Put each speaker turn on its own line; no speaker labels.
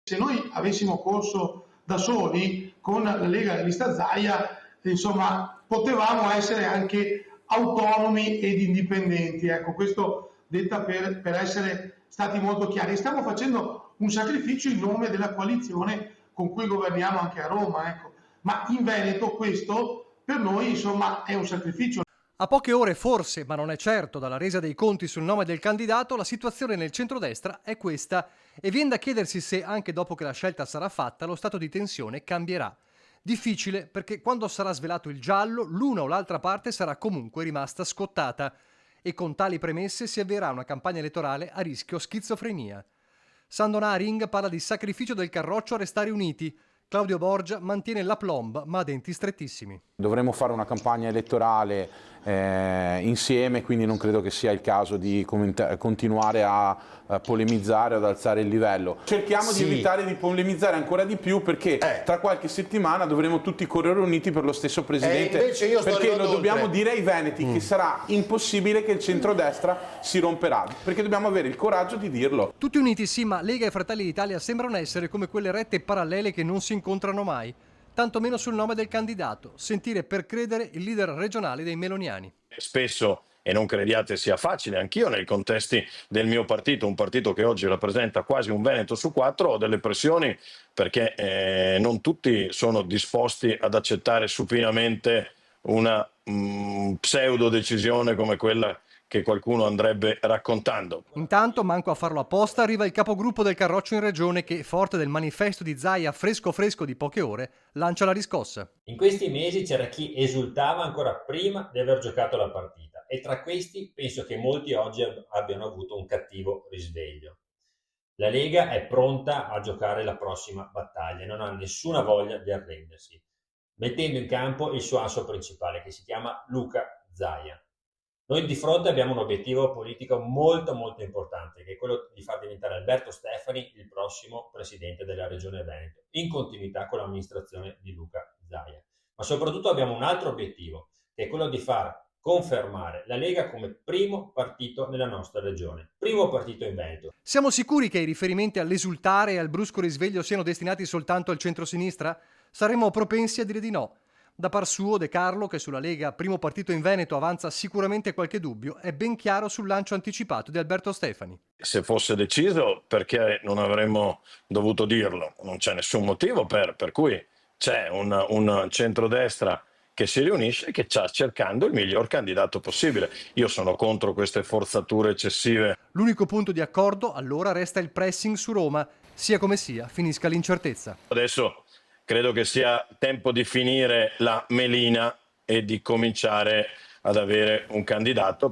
Se noi avessimo corso da soli con la Lega e la lista Zaia, insomma, potevamo essere anche autonomi ed indipendenti. Ecco, questo detta per essere stati molto chiari. Stiamo facendo un sacrificio in nome della coalizione con cui governiamo anche a Roma, ecco. Ma in Veneto questo per noi, insomma, è un sacrificio.
A poche ore forse, ma non è certo, dalla resa dei conti sul nome del candidato, la situazione nel centrodestra è questa e viene da chiedersi se, anche dopo che la scelta sarà fatta, lo stato di tensione cambierà. Difficile perché quando sarà svelato il giallo, l'una o l'altra parte sarà comunque rimasta scottata e con tali premesse si avvierà una campagna elettorale a rischio schizofrenia. Sandon Haring parla di sacrificio del carroccio a restare uniti. Claudio Borgia mantiene l'aplomb ma a denti strettissimi.
Dovremo fare una campagna elettorale insieme, quindi non credo che sia il caso di continuare a polemizzare, ad alzare il livello. Cerchiamo di evitare di polemizzare ancora di più perché tra qualche settimana dovremo tutti correre uniti per lo stesso Presidente, perché lo dobbiamo dire ai veneti che sarà impossibile che il centrodestra si romperà, perché dobbiamo avere il coraggio di dirlo.
Tutti uniti sì, ma Lega e Fratelli d'Italia sembrano essere come quelle rette parallele che non si incontrano mai. Tanto meno sul nome del candidato, sentire per credere il leader regionale dei meloniani.
Spesso, e non crediate sia facile, anch'io nei contesti del mio partito, un partito che oggi rappresenta quasi un Veneto su 4, ho delle pressioni perché non tutti sono disposti ad accettare supinamente una pseudo decisione come quella che qualcuno andrebbe raccontando.
Intanto, manco a farlo apposta, arriva il capogruppo del Carroccio in regione che, forte del manifesto di Zaia fresco fresco di poche ore, lancia la riscossa.
In questi mesi c'era chi esultava ancora prima di aver giocato la partita e tra questi penso che molti oggi abbiano avuto un cattivo risveglio. La Lega è pronta a giocare la prossima battaglia e non ha nessuna voglia di arrendersi, mettendo in campo il suo asso principale che si chiama Luca Zaia. Noi di fronte abbiamo un obiettivo politico molto importante, che è quello di far diventare Alberto Stefani il prossimo presidente della Regione Veneto, in continuità con l'amministrazione di Luca Zaia. Ma soprattutto abbiamo un altro obiettivo, che è quello di far confermare la Lega come primo partito nella nostra regione, primo partito in Veneto.
Siamo sicuri che i riferimenti all'esultare e al brusco risveglio siano destinati soltanto al centrosinistra? Saremmo propensi a dire di no. Da par suo, De Carlo, che sulla Lega, primo partito in Veneto, avanza sicuramente qualche dubbio, è ben chiaro sul lancio anticipato di Alberto Stefani.
Se fosse deciso, perché non avremmo dovuto dirlo? Non c'è nessun motivo per cui c'è un centrodestra che si riunisce e che sta cercando il miglior candidato possibile. Io sono contro queste forzature eccessive.
L'unico punto di accordo allora resta il pressing su Roma. Sia come sia, finisca l'incertezza.
Adesso credo che sia tempo di finire la melina e di cominciare ad avere un candidato.